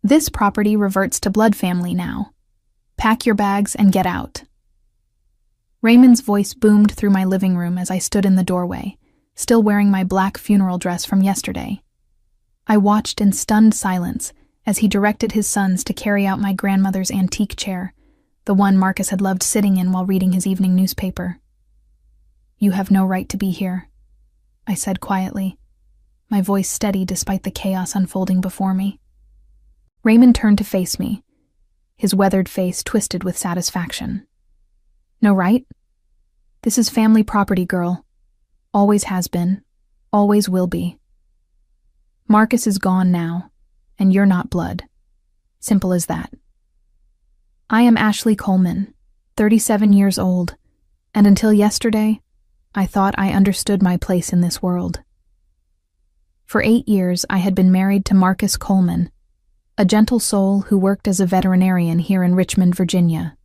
This property reverts to blood family now. Pack your bags and get out." Raymond's voice boomed through my living room as I stood in the doorway, still wearing my black funeral dress from yesterday. I watched in stunned silence as he directed his sons to carry out my grandmother's antique chair, the one Marcus had loved sitting in while reading his evening newspaper. "You have no right to be here," I said quietly, my voice steady despite the chaos unfolding before me. Raymond turned to face me, his weathered face twisted with satisfaction. "No right? This is family property, girl. Always has been, always will be. Marcus is gone now, and you're not blood. Simple as that. I am Ashley Coleman, 37 years old, and until yesterday, I thought I understood my place in this world. For 8 years, I had been married to Marcus Coleman, a gentle soul who worked as a veterinarian here in Richmond, Virginia.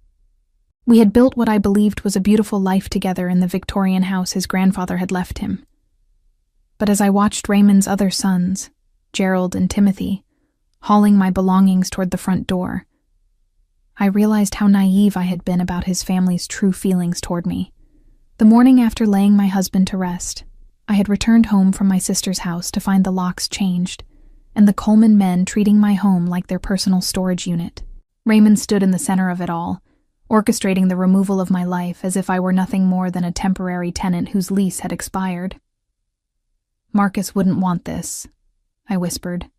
We had built what I believed was a beautiful life together in the Victorian house his grandfather had left him. But as I watched Raymond's other sons, Gerald and Timothy, hauling my belongings toward the front door, I realized how naive I had been about his family's true feelings toward me. The morning after laying my husband to rest, I had returned home from my sister's house to find the locks changed, and the Coleman men treating my home like their personal storage unit. Raymond stood in the center of it all, orchestrating the removal of my life as if I were nothing more than a temporary tenant whose lease had expired. "Marcus wouldn't want this," I whispered,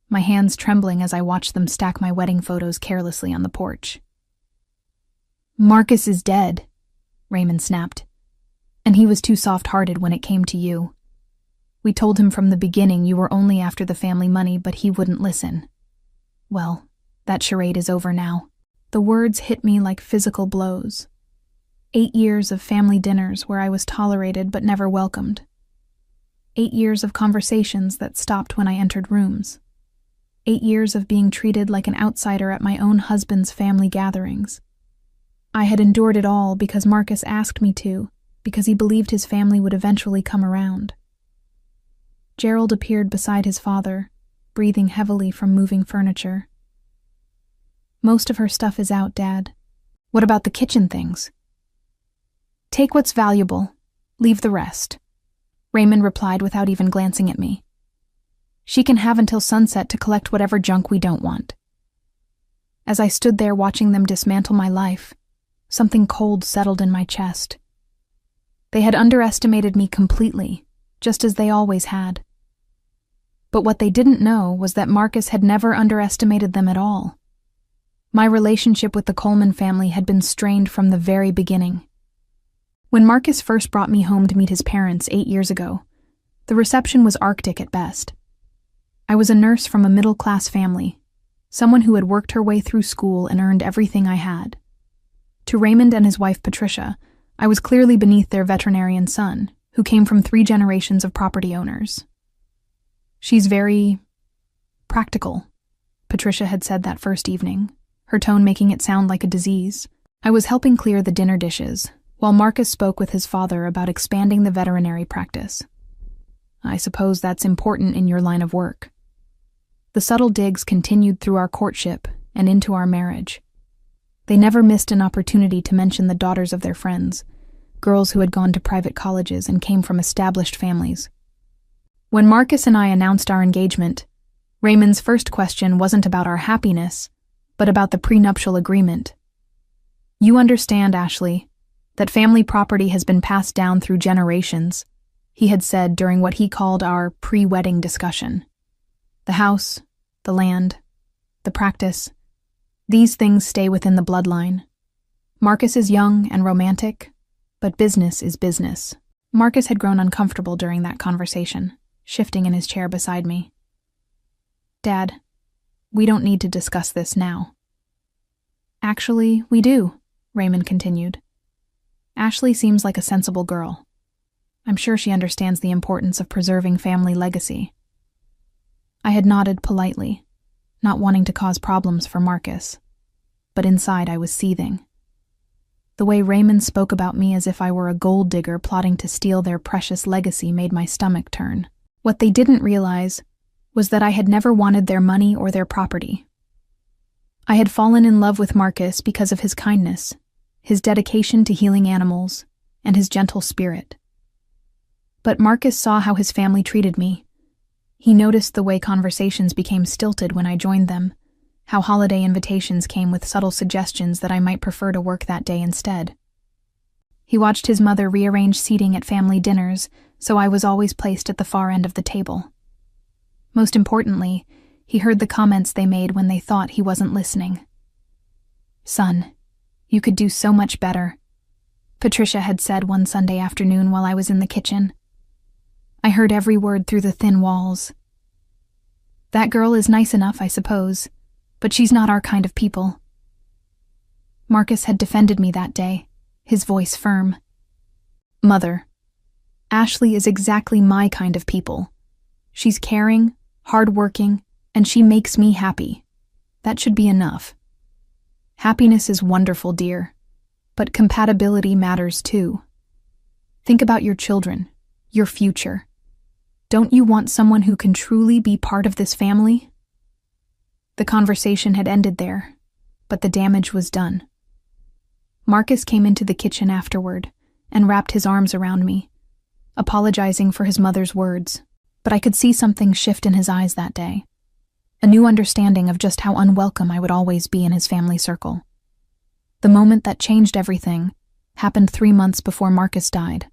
my hands trembling as I watched them stack my wedding photos carelessly on the porch. "Marcus is dead," Raymond snapped, "and he was too soft-hearted when it came to you. We told him from the beginning you were only after the family money, but he wouldn't listen. Well, that charade is over now." The words hit me like physical blows. 8 years of family dinners where I was tolerated but never welcomed. 8 years of conversations that stopped when I entered rooms. 8 years of being treated like an outsider at my own husband's family gatherings. I had endured it all because Marcus asked me to, because he believed his family would eventually come around. Gerald appeared beside his father, breathing heavily from moving furniture. "Most of her stuff is out, Dad. What about the kitchen things?" "Take what's valuable. Leave the rest," Raymond replied without even glancing at me. "She can have until sunset to collect whatever junk we don't want." As I stood there watching them dismantle my life, something cold settled in my chest. They had underestimated me completely, just as they always had. But what they didn't know was that Marcus had never underestimated them at all. My relationship with the Coleman family had been strained from the very beginning. When Marcus first brought me home to meet his parents 8 years ago, the reception was Arctic at best. I was a nurse from a middle-class family, someone who had worked her way through school and earned everything I had. To Raymond and his wife Patricia, I was clearly beneath their veterinarian son, who came from 3 generations of property owners. "She's very practical," Patricia had said that first evening, her tone making it sound like a disease. I was helping clear the dinner dishes, while Marcus spoke with his father about expanding the veterinary practice. "I suppose that's important in your line of work." The subtle digs continued through our courtship and into our marriage. They never missed an opportunity to mention the daughters of their friends, girls who had gone to private colleges and came from established families. When Marcus and I announced our engagement, Raymond's first question wasn't about our happiness, but about the prenuptial agreement. "You understand, Ashley, that family property has been passed down through generations," he had said during what he called our pre-wedding discussion. "The house, the land, the practice, these things stay within the bloodline. Marcus is young and romantic, but business is business." Marcus had grown uncomfortable during that conversation, shifting in his chair beside me. "Dad, we don't need to discuss this now." "Actually, we do," Raymond continued. "Ashley seems like a sensible girl. I'm sure she understands the importance of preserving family legacy." I had nodded politely, not wanting to cause problems for Marcus, but inside I was seething. The way Raymond spoke about me as if I were a gold digger plotting to steal their precious legacy made my stomach turn. What they didn't realize was that I had never wanted their money or their property. I had fallen in love with Marcus because of his kindness, his dedication to healing animals, and his gentle spirit. But Marcus saw how his family treated me. He noticed the way conversations became stilted when I joined them, how holiday invitations came with subtle suggestions that I might prefer to work that day instead. He watched his mother rearrange seating at family dinners, so I was always placed at the far end of the table. Most importantly, he heard the comments they made when they thought he wasn't listening. "Son, you could do so much better," Patricia had said one Sunday afternoon while I was in the kitchen. I heard every word through the thin walls. "That girl is nice enough, I suppose, but she's not our kind of people." Marcus had defended me that day, his voice firm. "Mother, Ashley is exactly my kind of people. She's caring, hardworking, and she makes me happy. That should be enough. Happiness is wonderful, dear, but compatibility matters too. Think about your children, your future. Don't you want someone who can truly be part of this family?" The conversation had ended there, but the damage was done. Marcus came into the kitchen afterward and wrapped his arms around me, apologizing for his mother's words, but I could see something shift in his eyes that day, a new understanding of just how unwelcome I would always be in his family circle. The moment that changed everything happened 3 months before Marcus died.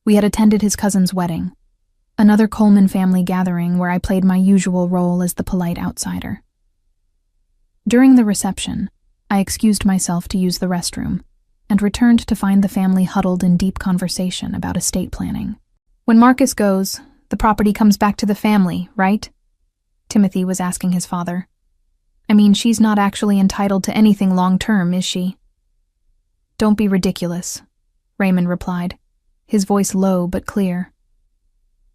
We had attended his cousin's wedding, another Coleman family gathering where I played my usual role as the polite outsider. During the reception, I excused myself to use the restroom and returned to find the family huddled in deep conversation about estate planning. "When Marcus goes, the property comes back to the family, right?" Timothy was asking his father. "I mean, she's not actually entitled to anything long-term, is she?" "Don't be ridiculous," Raymond replied, his voice low but clear.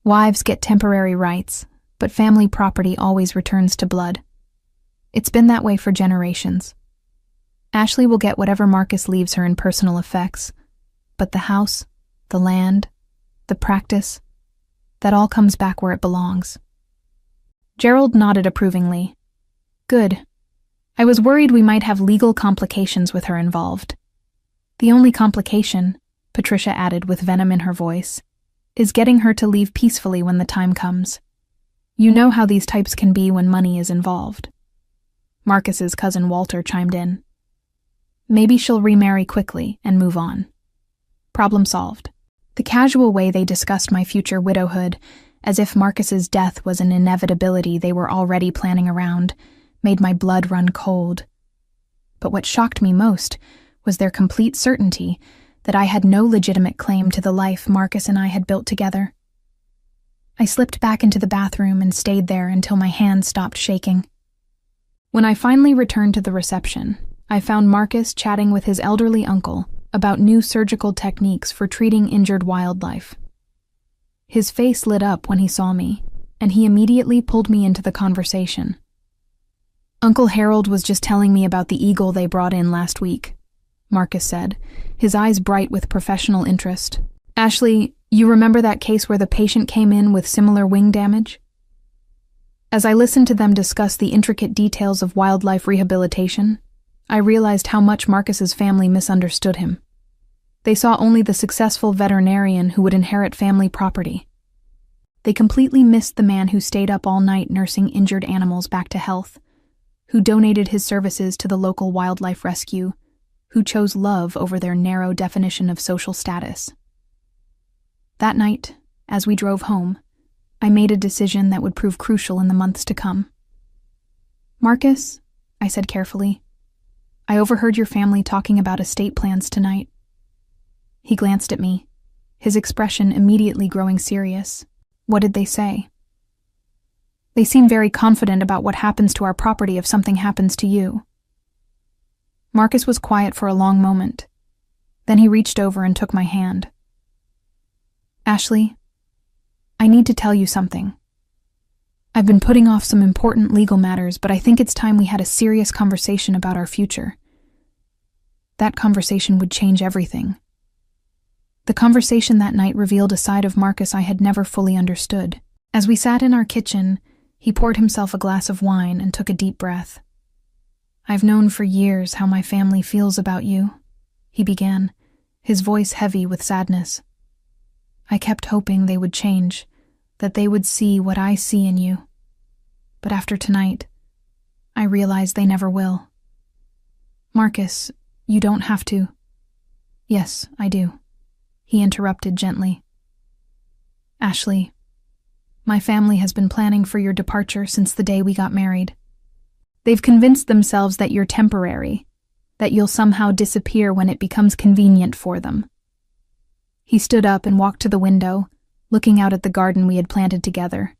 "Wives get temporary rights, but family property always returns to blood. It's been that way for generations. Ashley will get whatever Marcus leaves her in personal effects, but the house, the land, the practice, that all comes back where it belongs." Gerald nodded approvingly. "Good. I was worried we might have legal complications with her involved. The only complication," Patricia added with venom in her voice, "is getting her to leave peacefully when the time comes. You know how these types can be when money is involved." Marcus's cousin Walter chimed in. "Maybe she'll remarry quickly and move on." Problem solved. The casual way they discussed my future widowhood, as if Marcus's death was an inevitability they were already planning around, made my blood run cold. But what shocked me most was their complete certainty that I had no legitimate claim to the life Marcus and I had built together. I slipped back into the bathroom and stayed there until my hands stopped shaking. When I finally returned to the reception, I found Marcus chatting with his elderly uncle about new surgical techniques for treating injured wildlife. His face lit up when he saw me, and he immediately pulled me into the conversation. "Uncle Harold was just telling me about the eagle they brought in last week," Marcus said, his eyes bright with professional interest. "Ashley, you remember that case where the patient came in with similar wing damage?" As I listened to them discuss the intricate details of wildlife rehabilitation, I realized how much Marcus's family misunderstood him. They saw only the successful veterinarian who would inherit family property. They completely missed the man who stayed up all night nursing injured animals back to health, who donated his services to the local wildlife rescue, who chose love over their narrow definition of social status. That night, as we drove home, I made a decision that would prove crucial in the months to come. "Marcus," I said carefully, "I overheard your family talking about estate plans tonight." He glanced at me, his expression immediately growing serious. "What did they say?" "They seem very confident about what happens to our property if something happens to you." Marcus was quiet for a long moment. Then he reached over and took my hand. "Ashley, I need to tell you something. I've been putting off some important legal matters, but I think it's time we had a serious conversation about our future. That conversation would change everything." The conversation that night revealed a side of Marcus I had never fully understood. As we sat in our kitchen, he poured himself a glass of wine and took a deep breath. I've known for years how my family feels about you, he began, his voice heavy with sadness. I kept hoping they would change, that they would see what I see in you. But after tonight, I realize they never will. Marcus, you don't have to. Yes, I do, he interrupted gently. Ashley, my family has been planning for your departure since the day we got married. They've convinced themselves that you're temporary, that you'll somehow disappear when it becomes convenient for them. He stood up and walked to the window, looking out at the garden we had planted together.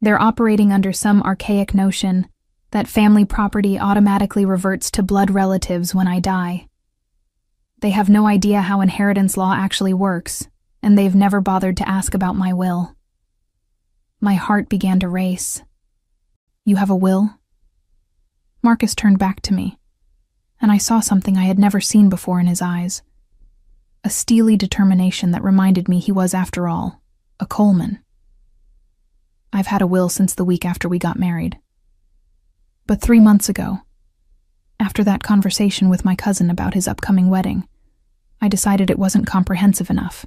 They're operating under some archaic notion that family property automatically reverts to blood relatives when I die. They have no idea how inheritance law actually works, and they've never bothered to ask about my will. My heart began to race. You have a will? Marcus turned back to me, and I saw something I had never seen before in his eyes. A steely determination that reminded me he was, after all, a Coleman. I've had a will since the week after we got married. But 3 months ago, after that conversation with my cousin about his upcoming wedding, I decided it wasn't comprehensive enough.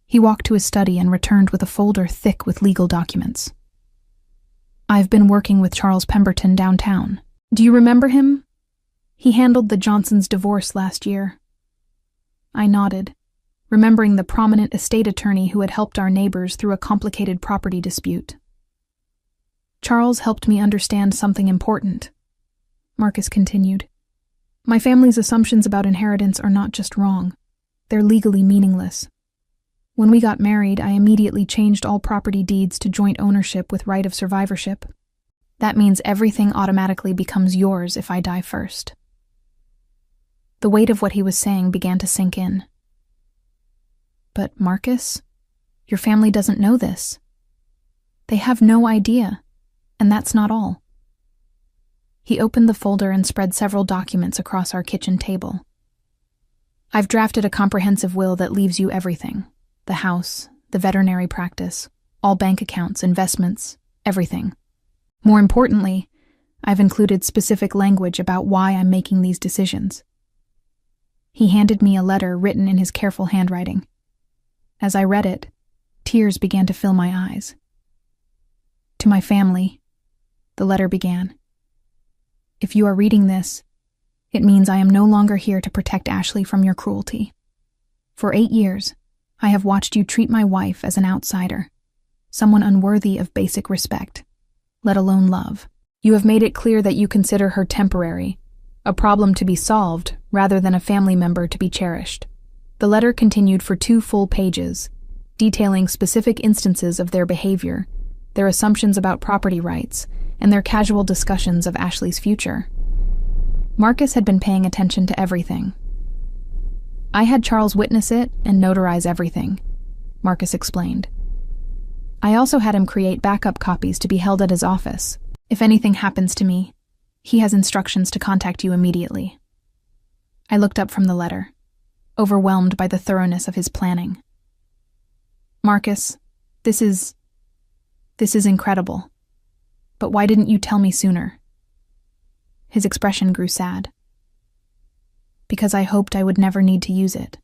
He walked to his study and returned with a folder thick with legal documents. I've been working with Charles Pemberton downtown. Do you remember him? He handled the Johnsons' divorce last year. I nodded, remembering the prominent estate attorney who had helped our neighbors through a complicated property dispute. Charles helped me understand something important, Marcus continued. My family's assumptions about inheritance are not just wrong, they're legally meaningless. When we got married, I immediately changed all property deeds to joint ownership with right of survivorship. That means everything automatically becomes yours if I die first. The weight of what he was saying began to sink in. But Marcus, your family doesn't know this. They have no idea, and that's not all. He opened the folder and spread several documents across our kitchen table. I've drafted a comprehensive will that leaves you everything. The house, the veterinary practice, all bank accounts, investments, everything. More importantly, I've included specific language about why I'm making these decisions. He handed me a letter written in his careful handwriting. As I read it, tears began to fill my eyes. To my family, the letter began. If you are reading this, it means I am no longer here to protect Ashley from your cruelty. For 8 years, I have watched you treat my wife as an outsider, someone unworthy of basic respect, let alone love. You have made it clear that you consider her temporary, a problem to be solved rather than a family member to be cherished. The letter continued for 2 full pages, detailing specific instances of their behavior, their assumptions about property rights, and their casual discussions of Ashley's future. Marcus had been paying attention to everything. I had Charles witness it and notarize everything, Marcus explained. I also had him create backup copies to be held at his office. If anything happens to me, he has instructions to contact you immediately. I looked up from the letter, overwhelmed by the thoroughness of his planning. Marcus, this is incredible. But why didn't you tell me sooner? His expression grew sad. Because I hoped I would never need to use it.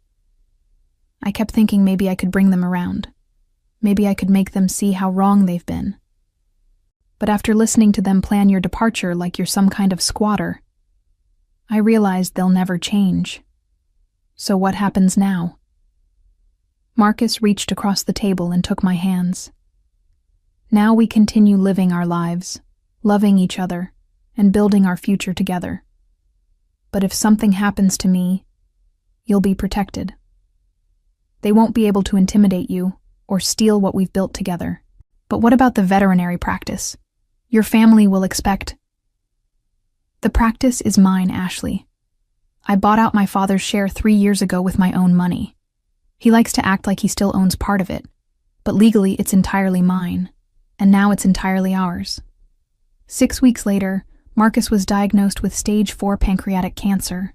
I kept thinking maybe I could bring them around. Maybe I could make them see how wrong they've been. But after listening to them plan your departure like you're some kind of squatter, I realized they'll never change. So what happens now? Marcus reached across the table and took my hands. Now we continue living our lives, loving each other, and building our future together. But if something happens to me, you'll be protected. They won't be able to intimidate you or steal what we've built together. But what about the veterinary practice? Your family will expect... The practice is mine, Ashley. I bought out my father's share 3 years ago with my own money. He likes to act like he still owns part of it, but legally it's entirely mine, and now it's entirely ours. 6 weeks later, Marcus was diagnosed with stage 4 pancreatic cancer.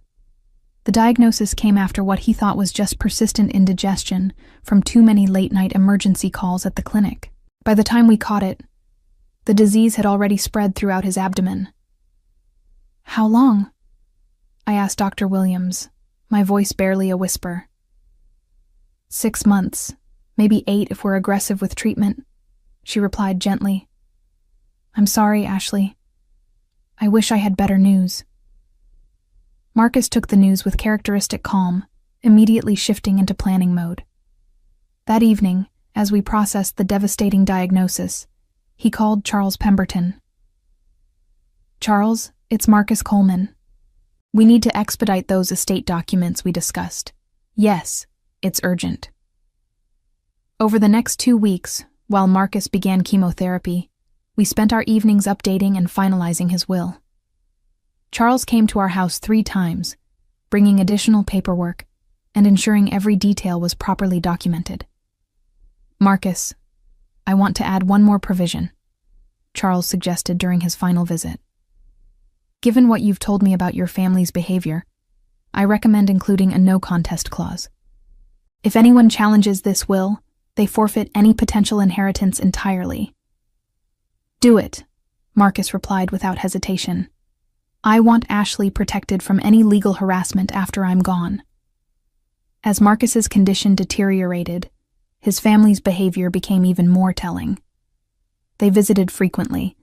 The diagnosis came after what he thought was just persistent indigestion from too many late-night emergency calls at the clinic. By the time we caught it, the disease had already spread throughout his abdomen. How long? I asked Dr. Williams, my voice barely a whisper. 6 months, maybe 8 if we're aggressive with treatment, she replied gently. I'm sorry, Ashley. I wish I had better news. Marcus took the news with characteristic calm, immediately shifting into planning mode. That evening, as we processed the devastating diagnosis, he called Charles Pemberton. Charles, it's Marcus Coleman. We need to expedite those estate documents we discussed. Yes, it's urgent. Over the next 2 weeks, while Marcus began chemotherapy, we spent our evenings updating and finalizing his will. Charles came to our house 3 times, bringing additional paperwork and ensuring every detail was properly documented. Marcus, I want to add one more provision, Charles suggested during his final visit. Given what you've told me about your family's behavior, I recommend including a no-contest clause. If anyone challenges this will, they forfeit any potential inheritance entirely. Do it, Marcus replied without hesitation. I want Ashley protected from any legal harassment after I'm gone. As Marcus's condition deteriorated, his family's behavior became even more telling. They visited frequently,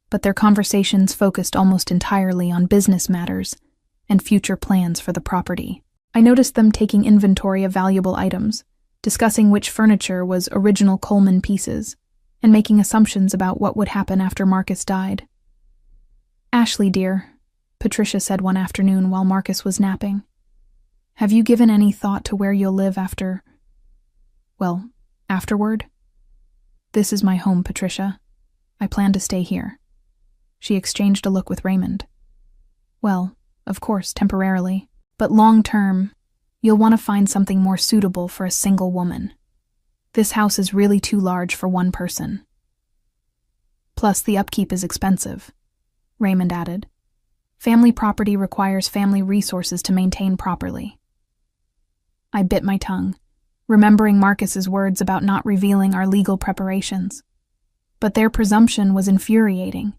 but their conversations focused almost entirely on business matters and future plans for the property. I noticed them taking inventory of valuable items, discussing which furniture was original Coleman pieces, and making assumptions about what would happen after Marcus died. Ashley, dear, Patricia said one afternoon while Marcus was napping, have you given any thought to where you'll live afterward? This is my home, Patricia. I plan to stay here. She exchanged a look with Raymond. Well, of course, temporarily, but long-term, you'll want to find something more suitable for a single woman. This house is really too large for one person. Plus, the upkeep is expensive, Raymond added. Family property requires family resources to maintain properly. I bit my tongue, remembering Marcus's words about not revealing our legal preparations. But their presumption was infuriating.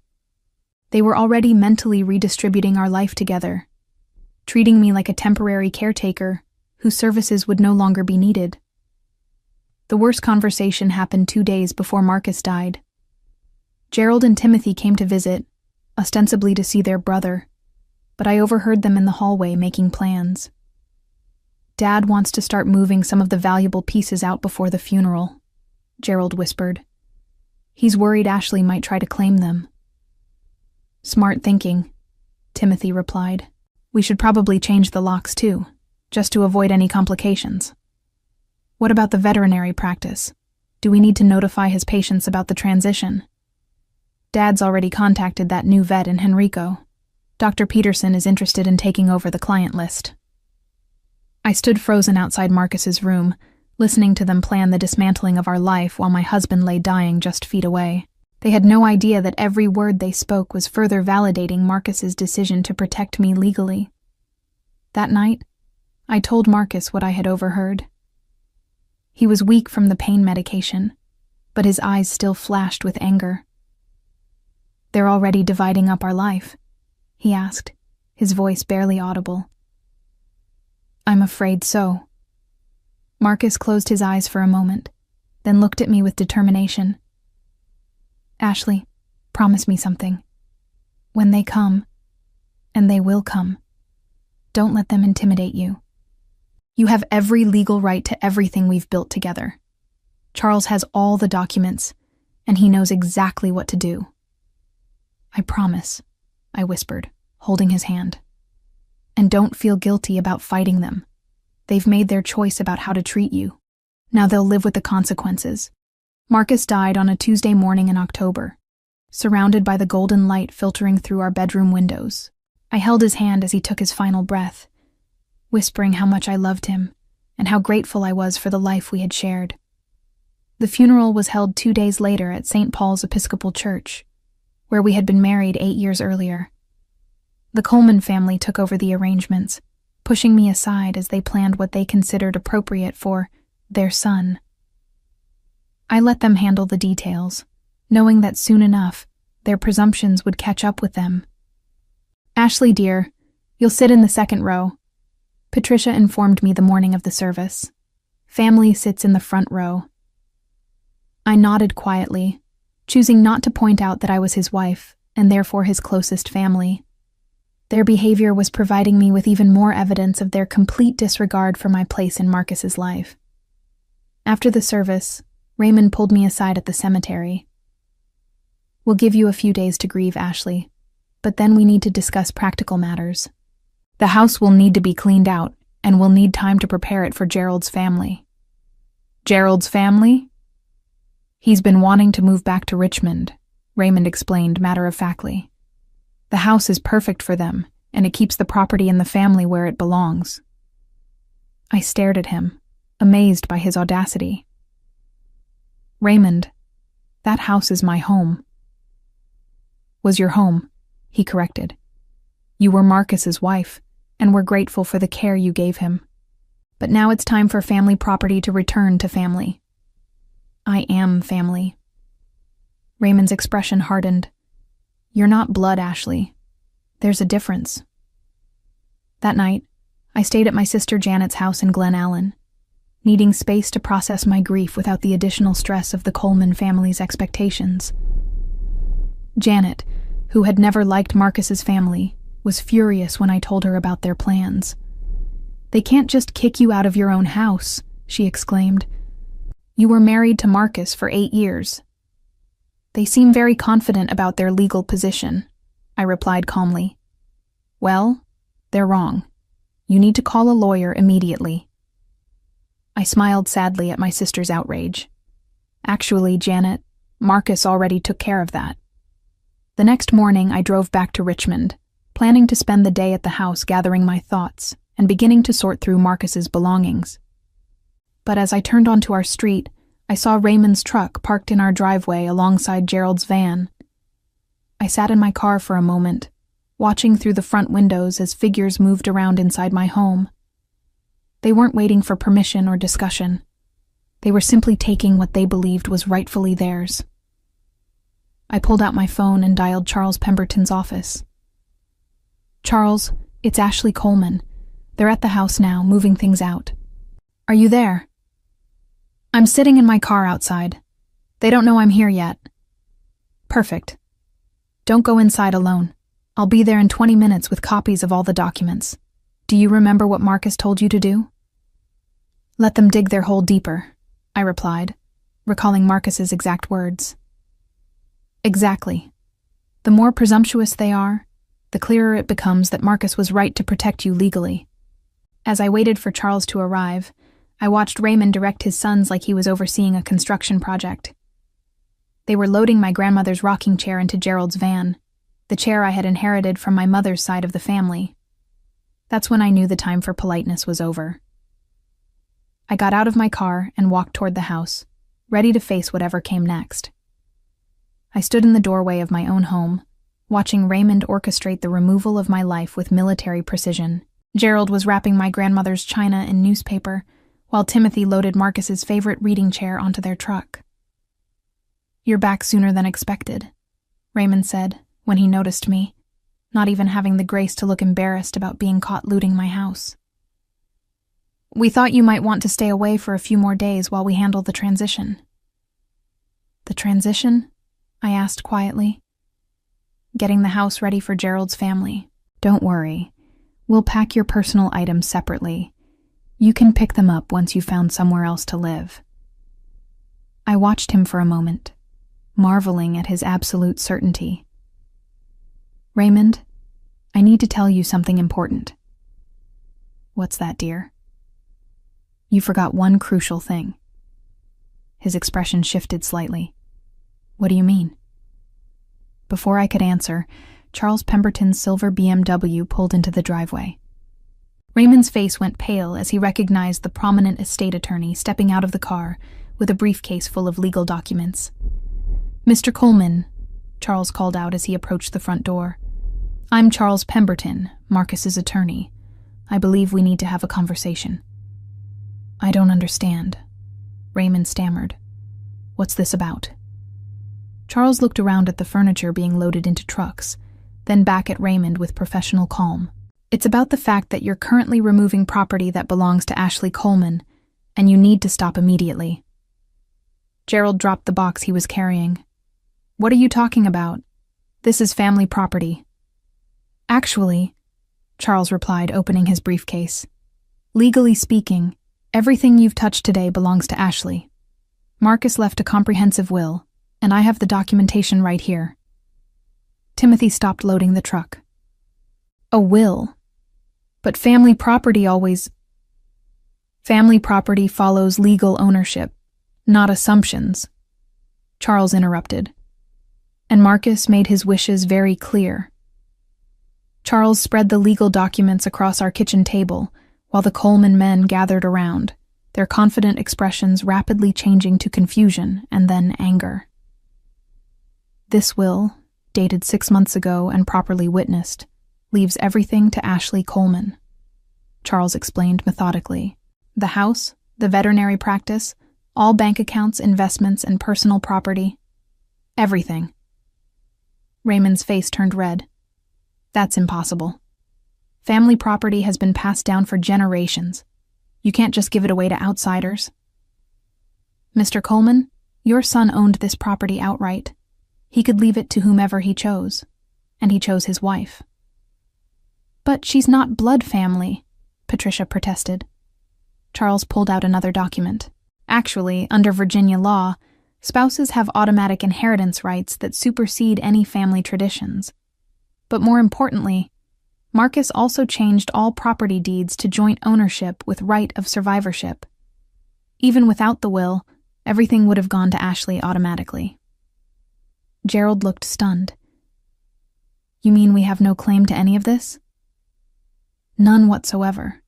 They were already mentally redistributing our life together, treating me like a temporary caretaker whose services would no longer be needed. The worst conversation happened 2 days before Marcus died. Gerald and Timothy came to visit, ostensibly to see their brother, but I overheard them in the hallway making plans. Dad wants to start moving some of the valuable pieces out before the funeral, Gerald whispered. He's worried Ashley might try to claim them. Smart thinking, Timothy replied. We should probably change the locks too, just to avoid any complications. What about the veterinary practice? Do we need to notify his patients about the transition? Dad's already contacted that new vet in Henrico. Dr. Peterson is interested in taking over the client list. I stood frozen outside Marcus's room, listening to them plan the dismantling of our life while my husband lay dying just feet away. They had no idea that every word they spoke was further validating Marcus's decision to protect me legally. That night, I told Marcus what I had overheard. He was weak from the pain medication, but his eyes still flashed with anger. They're already dividing up our life, he asked, his voice barely audible. I'm afraid so. Marcus closed his eyes for a moment, then looked at me with determination. Ashley, promise me something. When they come, and they will come, don't let them intimidate you. You have every legal right to everything we've built together. Charles has all the documents, and he knows exactly what to do. I promise, I whispered, holding his hand. And don't feel guilty about fighting them. They've made their choice about how to treat you. Now they'll live with the consequences. Marcus died on a Tuesday morning in October, surrounded by the golden light filtering through our bedroom windows. I held his hand as he took his final breath, whispering how much I loved him and how grateful I was for the life we had shared. The funeral was held 2 days later at St. Paul's Episcopal Church, where we had been married 8 years earlier. The Coleman family took over the arrangements, pushing me aside as they planned what they considered appropriate for their son. I let them handle the details, knowing that soon enough, their presumptions would catch up with them. Ashley, dear, you'll sit in the second row. Patricia informed me the morning of the service. Family sits in the front row. I nodded quietly, choosing not to point out that I was his wife, and therefore his closest family. Their behavior was providing me with even more evidence of their complete disregard for my place in Marcus's life. After the service, Raymond pulled me aside at the cemetery. We'll give you a few days to grieve, Ashley, but then we need to discuss practical matters. The house will need to be cleaned out, and we'll need time to prepare it for Gerald's family. Gerald's family? He's been wanting to move back to Richmond, Raymond explained matter-of-factly. The house is perfect for them, and it keeps the property and the family where it belongs. I stared at him, amazed by his audacity. Raymond, that house is my home. Was your home, he corrected. You were Marcus's wife, and we're grateful for the care you gave him. But now it's time for family property to return to family. I am family. Raymond's expression hardened. You're not blood, Ashley. There's a difference. That night, I stayed at my sister Janet's house in Glen Allen, needing space to process my grief without the additional stress of the Coleman family's expectations. Janet, who had never liked Marcus's family, was furious when I told her about their plans. They can't just kick you out of your own house, she exclaimed. You were married to Marcus for 8 years. They seem very confident about their legal position, I replied calmly. Well, they're wrong. You need to call a lawyer immediately. I smiled sadly at my sister's outrage. Actually, Janet, Marcus already took care of that. The next morning, I drove back to Richmond, planning to spend the day at the house gathering my thoughts and beginning to sort through Marcus's belongings. But as I turned onto our street, I saw Raymond's truck parked in our driveway alongside Gerald's van. I sat in my car for a moment, watching through the front windows as figures moved around inside my home. They weren't waiting for permission or discussion. They were simply taking what they believed was rightfully theirs. I pulled out my phone and dialed Charles Pemberton's office. Charles, it's Ashley Coleman. They're at the house now, moving things out. Are you there? I'm sitting in my car outside. They don't know I'm here yet. Perfect. Don't go inside alone. I'll be there in 20 minutes with copies of all the documents. Do you remember what Marcus told you to do? Let them dig their hole deeper, I replied, recalling Marcus's exact words. Exactly. The more presumptuous they are, the clearer it becomes that Marcus was right to protect you legally. As I waited for Charles to arrive, I watched Raymond direct his sons like he was overseeing a construction project. They were loading my grandmother's rocking chair into Gerald's van, the chair I had inherited from my mother's side of the family. That's when I knew the time for politeness was over. I got out of my car and walked toward the house, ready to face whatever came next. I stood in the doorway of my own home, watching Raymond orchestrate the removal of my life with military precision. Gerald was wrapping my grandmother's china in newspaper, while Timothy loaded Marcus's favorite reading chair onto their truck. You're back sooner than expected, Raymond said when he noticed me, not even having the grace to look embarrassed about being caught looting my house. We thought you might want to stay away for a few more days while we handle the transition. The transition? I asked quietly. Getting the house ready for Gerald's family. Don't worry. We'll pack your personal items separately. You can pick them up once you've found somewhere else to live. I watched him for a moment, marveling at his absolute certainty. Raymond, I need to tell you something important. What's that, dear? You forgot one crucial thing. His expression shifted slightly. What do you mean? Before I could answer, Charles Pemberton's silver BMW pulled into the driveway. Raymond's face went pale as he recognized the prominent estate attorney stepping out of the car with a briefcase full of legal documents. Mr. Coleman, Charles called out as he approached the front door. I'm Charles Pemberton, Marcus's attorney. I believe we need to have a conversation. I don't understand, Raymond stammered. What's this about? Charles looked around at the furniture being loaded into trucks, then back at Raymond with professional calm. "It's about the fact that you're currently removing property that belongs to Ashley Coleman, and you need to stop immediately." Gerald dropped the box he was carrying. "What are you talking about? This is family property." "Actually," Charles replied, opening his briefcase, "legally speaking, everything you've touched today belongs to Ashley. Marcus left a comprehensive will, and I have the documentation right here." Timothy stopped loading the truck. "A will? But family property Family property follows legal ownership, not assumptions," Charles interrupted. "And Marcus made his wishes very clear." Charles spread the legal documents across our kitchen table while the Coleman men gathered around, their confident expressions rapidly changing to confusion and then anger. "This will, dated 6 months ago and properly witnessed, leaves everything to Ashley Coleman," Charles explained methodically. "The house, the veterinary practice, all bank accounts, investments, and personal property. Everything." Raymond's face turned red. "That's impossible. Family property has been passed down for generations. You can't just give it away to outsiders." "Mr. Coleman, your son owned this property outright. He could leave it to whomever he chose, and he chose his wife." "But she's not blood family," Patricia protested. Charles pulled out another document. "Actually, under Virginia law, spouses have automatic inheritance rights that supersede any family traditions. But more importantly, Marcus also changed all property deeds to joint ownership with right of survivorship. Even without the will, everything would have gone to Ashley automatically." Gerald looked stunned. "You mean we have no claim to any of this?" "None whatsoever.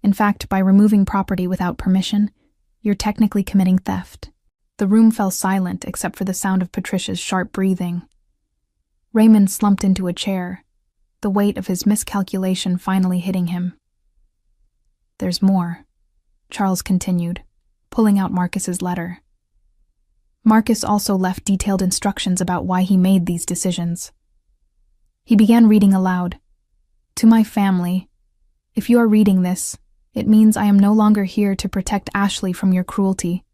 In fact, by removing property without permission, you're technically committing theft." The room fell silent except for the sound of Patricia's sharp breathing. Raymond slumped into a chair, the weight of his miscalculation finally hitting him. "There's more," Charles continued, pulling out Marcus's letter. Marcus also left detailed instructions about why he made these decisions. He began reading aloud. "To my family, if you are reading this, it means I am no longer here to protect Ashley from your cruelty.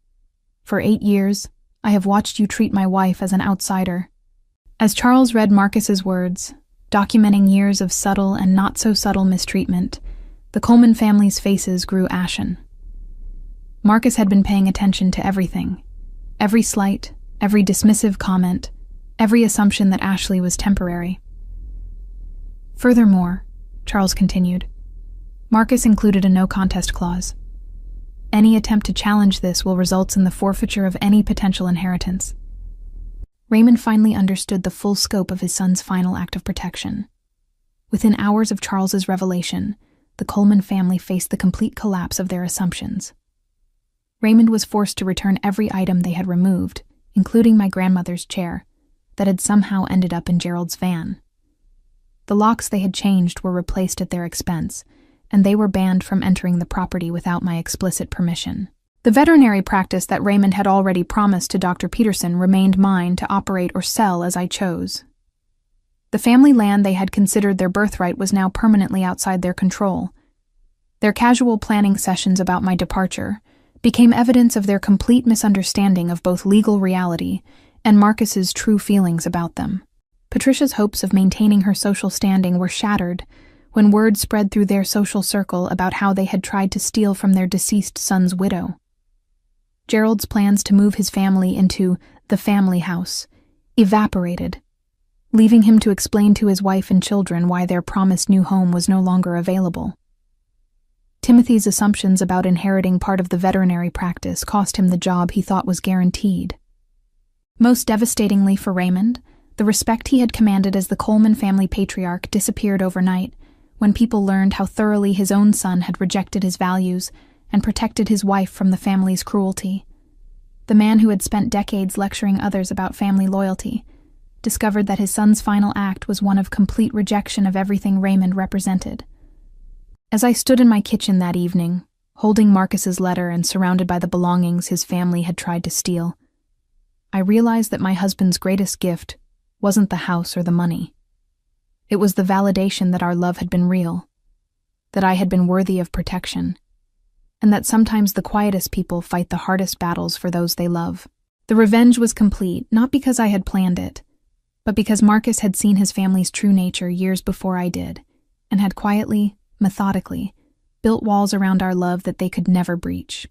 For 8 years, I have watched you treat my wife as an outsider." As Charles read Marcus's words, documenting years of subtle and not-so-subtle mistreatment, the Coleman family's faces grew ashen. Marcus had been paying attention to everything. Every slight, every dismissive comment, every assumption that Ashley was temporary. "Furthermore," Charles continued, "Marcus included a no-contest clause. Any attempt to challenge this will result in the forfeiture of any potential inheritance." Raymond finally understood the full scope of his son's final act of protection. Within hours of Charles's revelation, the Coleman family faced the complete collapse of their assumptions. Raymond was forced to return every item they had removed, including my grandmother's chair, that had somehow ended up in Gerald's van. The locks they had changed were replaced at their expense, and they were banned from entering the property without my explicit permission. The veterinary practice that Raymond had already promised to Dr. Peterson remained mine to operate or sell as I chose. The family land they had considered their birthright was now permanently outside their control. Their casual planning sessions about my departure became evidence of their complete misunderstanding of both legal reality and Marcus's true feelings about them. Patricia's hopes of maintaining her social standing were shattered when word spread through their social circle about how they had tried to steal from their deceased son's widow. Gerald's plans to move his family into the family house evaporated, leaving him to explain to his wife and children why their promised new home was no longer available. Timothy's assumptions about inheriting part of the veterinary practice cost him the job he thought was guaranteed. Most devastatingly for Raymond, the respect he had commanded as the Coleman family patriarch disappeared overnight when people learned how thoroughly his own son had rejected his values and protected his wife from the family's cruelty. The man who had spent decades lecturing others about family loyalty discovered that his son's final act was one of complete rejection of everything Raymond represented. As I stood in my kitchen that evening, holding Marcus's letter and surrounded by the belongings his family had tried to steal, I realized that my husband's greatest gift wasn't the house or the money. It was the validation that our love had been real, that I had been worthy of protection, and that sometimes the quietest people fight the hardest battles for those they love. The revenge was complete, not because I had planned it, but because Marcus had seen his family's true nature years before I did, and had quietly, methodically, built walls around our love that they could never breach.